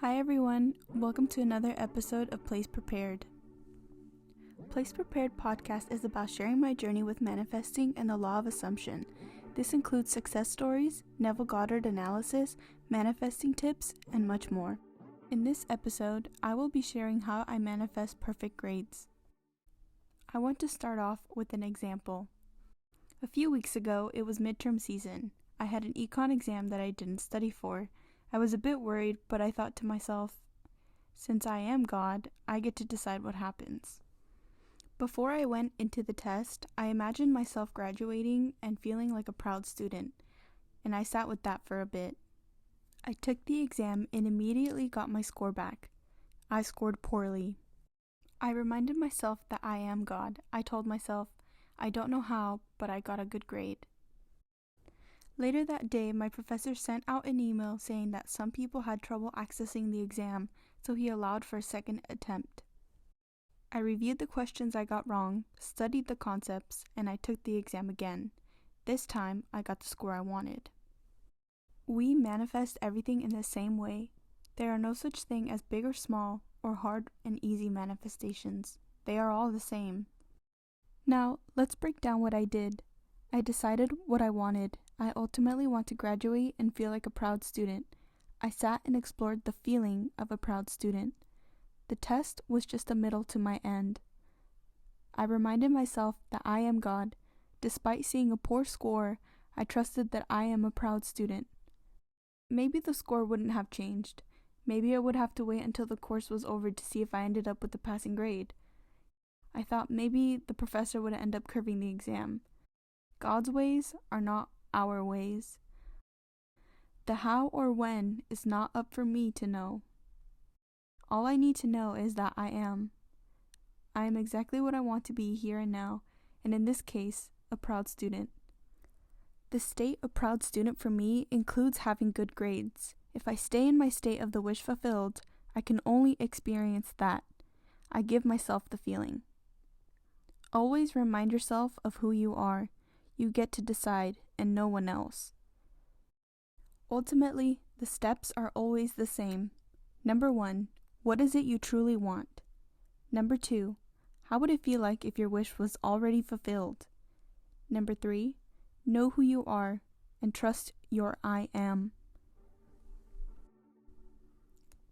Hi everyone, welcome to another episode of Place Prepared. Place Prepared podcast is about sharing my journey with manifesting and the law of assumption. This includes success stories, Neville Goddard analysis, manifesting tips, and much more. In this episode, I will be sharing how I manifest perfect grades. I want to start off with an example. A few weeks ago, it was midterm season. I had an econ exam that I didn't study for. I was a bit worried, but I thought to myself, since I am God, I get to decide what happens. Before I went into the test, I imagined myself graduating and feeling like a proud student, and I sat with that for a bit. I took the exam and immediately got my score back. I scored poorly. I reminded myself that I am God. I told myself, I don't know how, but I got a good grade. Later that day, my professor sent out an email saying that some people had trouble accessing the exam, so he allowed for a second attempt. I reviewed the questions I got wrong, studied the concepts, and I took the exam again. This time, I got the score I wanted. We manifest everything in the same way. There are no such thing as big or small, or hard and easy manifestations. They are all the same. Now, let's break down what I did. I decided what I wanted. I ultimately want to graduate and feel like a proud student. I sat and explored the feeling of a proud student. The test was just a middle to my end. I reminded myself that I am God. Despite seeing a poor score, I trusted that I am a proud student. Maybe the score wouldn't have changed. Maybe I would have to wait until the course was over to see if I ended up with a passing grade. I thought maybe the professor would end up curving the exam. God's ways are not our ways. The how or when is not up for me to know. All I need to know is that I am. I am exactly what I want to be here and now, and in this case, a proud student. The state of proud student for me includes having good grades. If I stay in my state of the wish fulfilled, I can only experience that. I give myself the feeling. Always remind yourself of who you are. You get to decide, and no one else. Ultimately, the steps are always the same. Number 1, what is it you truly want? Number 2, how would it feel like if your wish was already fulfilled? Number 3, know who you are and trust your I am.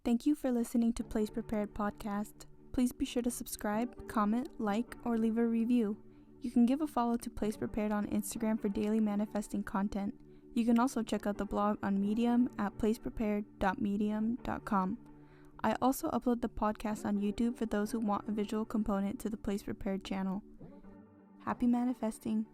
Thank you for listening to Place Prepared podcast. Please be sure to subscribe, comment, like, or leave a review. You can give a follow to Place Prepared on Instagram for daily manifesting content. You can also check out the blog on Medium at placeprepared.medium.com. I also upload the podcast on YouTube for those who want a visual component to the Place Prepared channel. Happy manifesting!